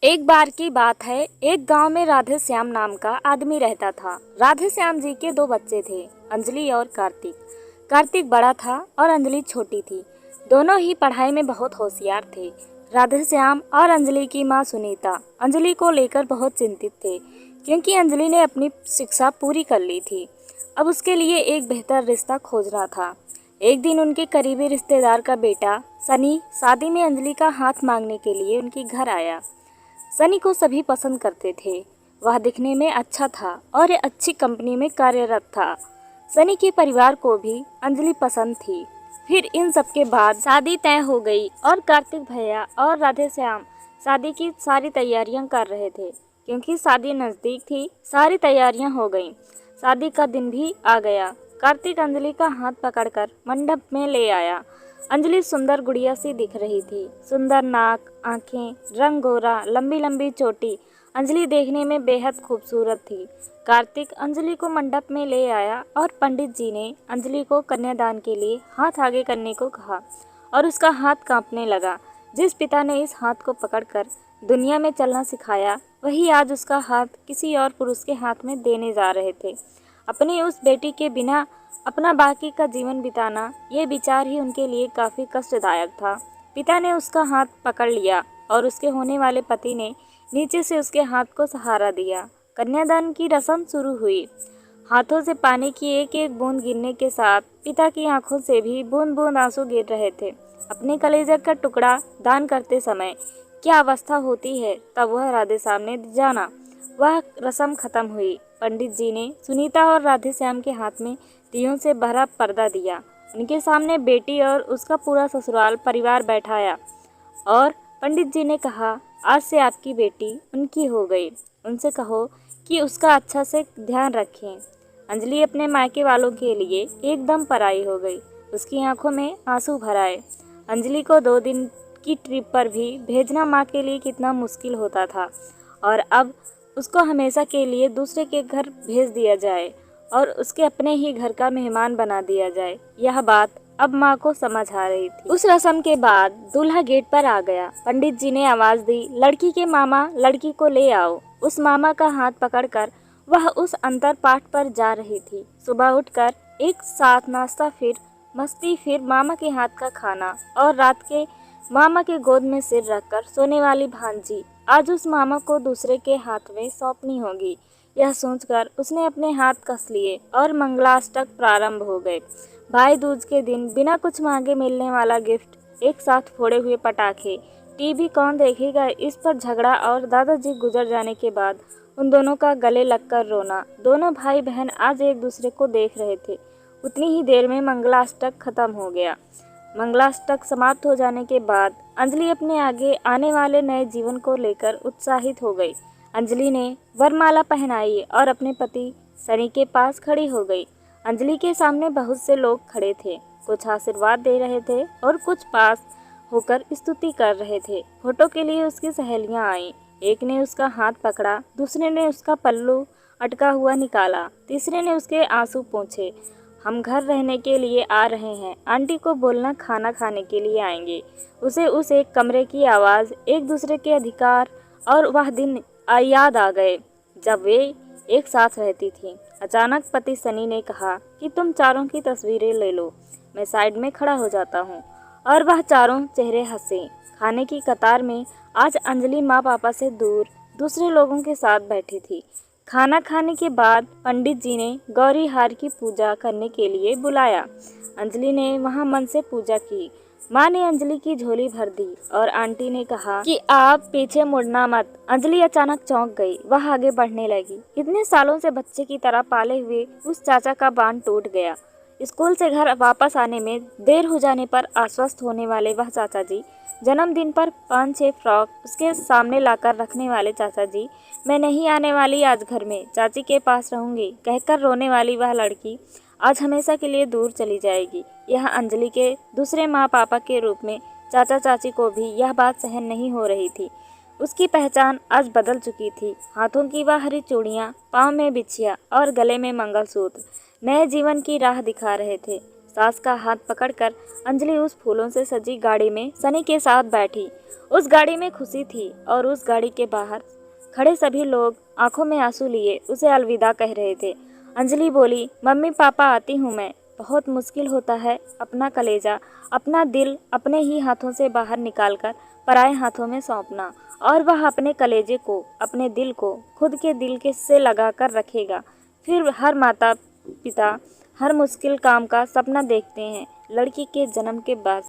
एक बार की बात है। एक गांव में राधे श्याम नाम का आदमी रहता था। राधे श्याम जी के दो बच्चे थे, अंजलि और कार्तिक। कार्तिक बड़ा था और अंजलि छोटी थी। दोनों ही पढ़ाई में बहुत होशियार थे। राधे श्याम और अंजलि की माँ सुनीता अंजलि को लेकर बहुत चिंतित थे, क्योंकि अंजलि ने अपनी शिक्षा पूरी कर ली थी। अब उसके लिए एक बेहतर रिश्ता खोजना था। एक दिन उनके करीबी रिश्तेदार का बेटा सनी शादी में अंजलि का हाथ मांगने के लिए उनके घर आया। सनी को सभी पसंद करते थे। वह दिखने में अच्छा था और अच्छी कंपनी में कार्यरत था। सनी के परिवार को भी अंजलि पसंद थी। फिर इन सब के बाद शादी तय हो गई और कार्तिक भैया और राधे श्याम शादी की सारी तैयारियां कर रहे थे। क्योंकि शादी नज़दीक थी, सारी तैयारियां हो गईं। शादी का दिन भी आ गया। कार्तिक अंजलि का हाथ पकड़कर मंडप में ले आया। अंजलि सुंदर गुड़िया सी दिख रही थी। सुंदर नाक, आंखें, रंग गोरा, लंबी लंबी चोटी। अंजलि देखने में बेहद खूबसूरत थी। कार्तिक अंजलि को मंडप में ले आया और पंडित जी ने अंजलि को कन्यादान के लिए हाथ आगे करने को कहा और उसका हाथ कांपने लगा। जिस पिता ने इस हाथ को पकड़कर दुनिया में चलना सिखाया, वही आज उसका हाथ किसी और पुरुष के हाथ में देने जा रहे थे। अपनी उस बेटी के बिना अपना बाकी का जीवन बिताना, ये विचार ही उनके लिए काफ़ी कष्टदायक था। पिता ने उसका हाथ पकड़ लिया और उसके होने वाले पति ने नीचे से उसके हाथ को सहारा दिया। कन्यादान की रस्म शुरू हुई। हाथों से पानी की एक एक बूंद गिरने के साथ पिता की आंखों से भी बूंद बूंद आंसू गिर रहे थे। अपने कलेजे का टुकड़ा दान करते समय क्या अवस्था होती है, तब वह राधे श्याम ने जाना। वह रस्म खत्म हुई। पंडित जी ने सुनीता और राधे श्याम के हाथ में दियों से भरा पर्दा दिया। उनके सामने बेटी और उसका पूरा ससुराल परिवार बैठाया और पंडित जी ने कहा, आज से आपकी बेटी उनकी हो गई। उनसे कहो कि उसका अच्छा से ध्यान रखें। अंजलि अपने मायके वालों के लिए एकदम पराई हो गई। उसकी आंखों में आंसू भर आए। अंजलि को 2 दिन की ट्रिप पर भी भेजना माँ के लिए कितना मुश्किल होता था, और अब उसको हमेशा के लिए दूसरे के घर भेज दिया जाए और उसके अपने ही घर का मेहमान बना दिया जाए। यह बात अब माँ को समझ आ रही थी। उस रस्म के बाद दूल्हा गेट पर आ गया। पंडित जी ने आवाज दी, लड़की के मामा लड़की को ले आओ। उस मामा का हाथ पकड़कर वह उस अंतर पाठ पर जा रही थी। सुबह उठकर एक साथ नाश्ता, फिर मस्ती, फिर मामा के हाथ का खाना और रात के मामा के गोद में सिर रखकर सोने वाली भांजी आज उस मामा को दूसरे के हाथ में सौंपनी होगी। यह सोचकर उसने अपने हाथ कस लिए और मंगलाष्टक प्रारंभ हो गए। भाई दूज के दिन बिना कुछ मांगे मिलने वाला गिफ्ट, एक साथ फोड़े हुए पटाखे, टीवी कौन देखेगा, इस पर झगड़ा और दादाजी गुजर जाने के बाद उन दोनों का गले लगकर रोना। दोनों भाई बहन आज एक दूसरे को देख रहे थे। उतनी ही देर में मंगलाष्टक खत्म हो गया। मंगलाष्टक समाप्त हो जाने के बाद अंजलि अपने आगे आने वाले नए जीवन को लेकर उत्साहित हो गई। अंजलि ने वरमाला पहनाई और अपने पति सनी के पास खड़ी हो गई। अंजलि के सामने बहुत से लोग खड़े थे। कुछ आशीर्वाद दे रहे थे और कुछ पास होकर स्तुति कर रहे थे। फोटो के लिए उसकी सहेलियां आईं। एक ने उसका हाथ पकड़ा, दूसरे ने उसका पल्लू अटका हुआ निकाला, तीसरे ने उसके आंसू पोंछे। हम घर रहने के लिए आ रहे हैं, आंटी को बोलना खाना खाने के लिए आएंगे। उसे उस एक कमरे की आवाज़, एक दूसरे के अधिकार और वह दिन याद आ गए जब वे एक साथ रहती थीं। अचानक पति सनी ने कहा कि तुम चारों की तस्वीरें ले लो, मैं साइड में खड़ा हो जाता हूँ। और वह चारों चेहरे हंसे। खाने की कतार में आज अंजलि माँ पापा से दूर दूसरे लोगों के साथ बैठी थी। खाना खाने के बाद पंडित जी ने गौरी हार की पूजा करने के लिए बुलाया। अंजलि ने वहां मन से पूजा की। माँ ने अंजलि की झोली भर दी और आंटी ने कहा कि आप पीछे मुड़ना मत। अंजलि अचानक चौंक गई। वह आगे बढ़ने लगी। इतने सालों से बच्चे की तरह पाले हुए उस चाचा का बांध टूट गया। स्कूल से घर वापस आने में देर हो जाने पर आश्वस्त होने वाले वह चाचा जी, जन्मदिन पर 5-6 फ्रॉक उसके सामने लाकर रखने वाले चाचा जी, मैं नहीं आने वाली आज घर में, चाची के पास रहूंगी कहकर रोने वाली वह लड़की आज हमेशा के लिए दूर चली जाएगी। यह अंजलि के दूसरे माँ पापा के रूप में चाचा चाची को भी यह बात सहन नहीं हो रही थी। उसकी पहचान आज बदल चुकी थी। हाथों की वह हरी चूड़ियाँ, पाँव में बिछिया और गले में मंगलसूत्र नए जीवन की राह दिखा रहे थे। सास का हाथ पकड़कर अंजलि उस फूलों से सजी गाड़ी में सनी के साथ बैठी। उस गाड़ी में खुशी थी और उस गाड़ी के बाहर खड़े सभी लोग आंखों में आंसू लिए उसे अलविदा कह रहे थे। अंजलि बोली, मम्मी पापा आती हूँ मैं। बहुत मुश्किल होता है अपना कलेजा, अपना दिल अपने ही हाथों से बाहर निकालकर पराए हाथों में सौंपना, और वह अपने कलेजे को, अपने दिल को खुद के दिल के से लगा कर रखेगा। फिर हर माता पिता हर मुश्किल काम का सपना देखते हैं लड़की के जन्म के बाद।